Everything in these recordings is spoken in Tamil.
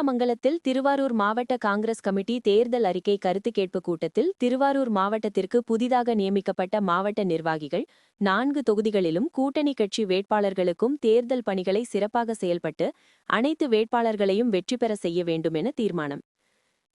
நீடாமங்கலத்தில் திருவாரூர் மாவட்ட காங்கிரஸ் கமிட்டி தேர்தல் அறிக்கை கருத்து கேட்பு கூட்டத்தில் திருவாரூர் மாவட்டத்திற்கு புதிதாக நியமிக்கப்பட்ட மாவட்ட நிர்வாகிகள் 4 தொகுதிகளிலும் கூட்டணி கட்சி வேட்பாளர்களுக்கும் தேர்தல் பணிகளை சிறப்பாக செயல்பட்டு அனைத்து வேட்பாளர்களையும் வெற்றி பெற செய்ய வேண்டும் என தீர்மானம்.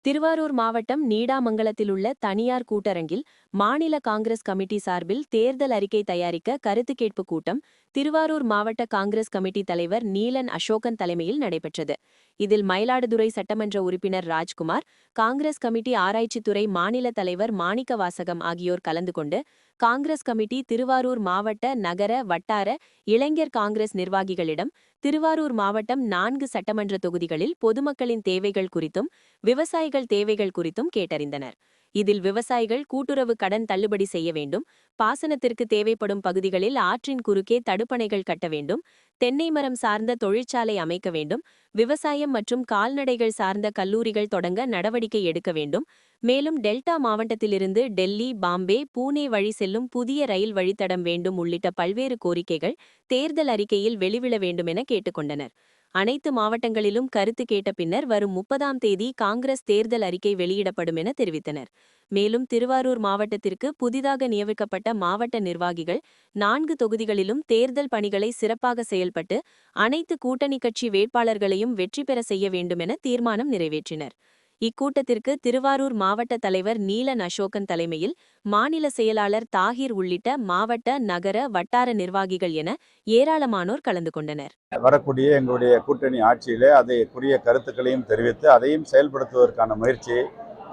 திருவாரூர் மாவட்டம் நீடாமங்கலத்திலுள்ள தனியார் கூட்டரங்கில் மாநில காங்கிரஸ் கமிட்டி சார்பில் தேர்தல் அறிக்கை தயாரிக்க கருத்து கேட்பு கூட்டம் திருவாரூர் மாவட்ட காங்கிரஸ் கமிட்டி தலைவர் நீலன் அசோகன் தலைமையில் நடைபெற்றது. இதில் மயிலாடுதுறை சட்டமன்ற உறுப்பினர் ராஜ்குமார், காங்கிரஸ் கமிட்டி ஆராய்ச்சித்துறை மாநில தலைவர் மாணிக்கவாசகம் ஆகியோர் கலந்து கொண்டு காங்கிரஸ் கமிட்டி திருவாரூர் மாவட்ட நகர வட்டார இளைஞர் காங்கிரஸ் நிர்வாகிகளிடம் திருவாரூர் மாவட்டம் 4 சட்டமன்ற தொகுதிகளில் பொதுமக்களின் தேவைகள் குறித்தும் விவசாயிகள் தேவைகள் குறித்தும் கேட்டறிந்தனர். இதில் விவசாயிகள் கூட்டுறவு கடன் தள்ளுபடி செய்ய வேண்டும், பாசனத்திற்கு தேவைப்படும் பகுதிகளில் ஆற்றின் குறுக்கே தடுப்பணைகள் கட்ட வேண்டும், தென்னை மரம் சார்ந்த தொழிற்சாலை அமைக்க வேண்டும், விவசாயம் மற்றும் கால்நடைகள் சார்ந்த கல்லூரிகள் தொடங்க நடவடிக்கை எடுக்க வேண்டும், மேலும் டெல்டா மாவட்டத்திலிருந்து டெல்லி, பாம்பே, பூனே வழி செல்லும் புதிய ரயில் வழித்தடம் வேண்டும் உள்ளிட்ட பல்வேறு கோரிக்கைகள் தேர்தல் அறிக்கையில் வெளிவிட வேண்டும் என கேட்டுக்கொண்டனர். அனைத்து மாவட்டங்களிலும் கருத்து கேட்ட பின்னர் வரும் 30ஆம் தேதி காங்கிரஸ் தேர்தல் அறிக்கை வெளியிடப்படும் என தெரிவித்தனர். மேலும் திருவாரூர் மாவட்டத்திற்கு புதிதாக நியமிக்கப்பட்ட மாவட்ட நிர்வாகிகள் 4 தொகுதிகளிலும் தேர்தல் பணிகளை சிறப்பாக செயல்பட்டு அனைத்து கூட்டணி கட்சி வேட்பாளர்களையும் வெற்றி பெற செய்ய வேண்டும் என தீர்மானம் நிறைவேற்றினர். இக்கூட்டத்திற்கு திருவாரூர் மாவட்ட தலைவர் நீலன் அசோகன் தலைமையில் மாநில செயலாளர் தாகிர் உள்ளிட்ட மாவட்ட நகர வட்டார நிர்வாகிகள் என ஏராளமானோர் கலந்து கொண்டனர். வரக்கூடிய எங்களுடைய கூட்டணி ஆட்சியிலே அதைக்குரிய கருத்துக்களையும் தெரிவித்து அதையும் செயல்படுத்துவதற்கான முயற்சியை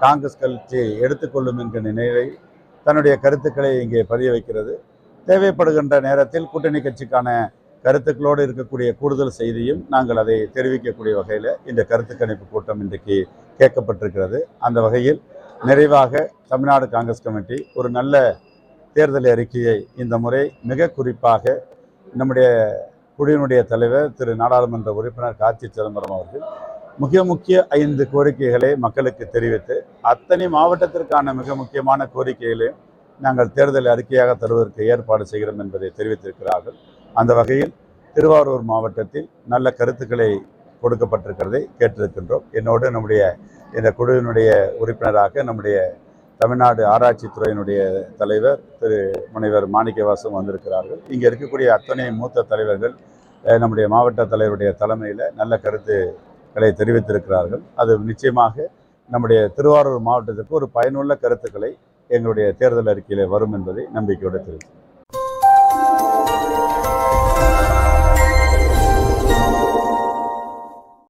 காங்கிரஸ் கட்சி எடுத்துக்கொள்ளும் என்கிற நிலையை தன்னுடைய கருத்துக்களை இங்கே பதிய வைக்கிறது. தேவைப்படுகின்ற நேரத்தில் கூட்டணி கட்சிக்கான கருத்துக்களோடு இருக்கக்கூடிய கூடுதல் செய்தியும் நாங்கள் அதை தெரிவிக்கக்கூடிய வகையில் இந்த கருத்து கணிப்பு கூட்டம் இன்றைக்கு கேட்கப்பட்டிருக்கிறது. அந்த வகையில் நிறைவாக தமிழ்நாடு காங்கிரஸ் கமிட்டி ஒரு நல்ல தேர்தல் அறிக்கையை இந்த முறை மிக குறிப்பாக நம்முடைய குழுவினுடைய தலைவர் திரு நாடாளுமன்ற உறுப்பினர் கார்த்தி சிதம்பரம் அவர்கள் முக்கிய 5 கோரிக்கைகளை மக்களுக்கு தெரிவித்து அத்தனை மாவட்டத்திற்கான மிக முக்கியமான கோரிக்கைகளையும் நாங்கள் தேர்தல் அறிக்கையாக தருவதற்கு ஏற்பாடு செய்கிறோம் என்பதை தெரிவித்திருக்கிறார்கள். அந்த வகையில் திருவாரூர் மாவட்டத்தில் நல்ல கருத்துக்களை கொடுக்கப்பட்டிருக்கிறதை கேட்டிருக்கின்றோம். என்னோடு நம்முடைய இந்த குழுவினுடைய உறுப்பினராக நம்முடைய தமிழ்நாடு ஆராய்ச்சித்துறையினுடைய தலைவர் திரு முனைவர் மாணிக்கவாசகம் வந்திருக்கிறார்கள். இங்கே இருக்கக்கூடிய அத்தனை மூத்த தலைவர்கள் நம்முடைய மாவட்ட தலைவருடைய தலைமையில் நல்ல கருத்துக்களை தெரிவித்திருக்கிறார்கள். அது நிச்சயமாக நம்முடைய திருவாரூர் மாவட்டத்திற்கு ஒரு பயனுள்ள கருத்துக்களை எங்களுடைய தேர்தல் அறிக்கையில் வரும் என்பதை நம்பிக்கையோடு தெரிவிக்கிறேன்.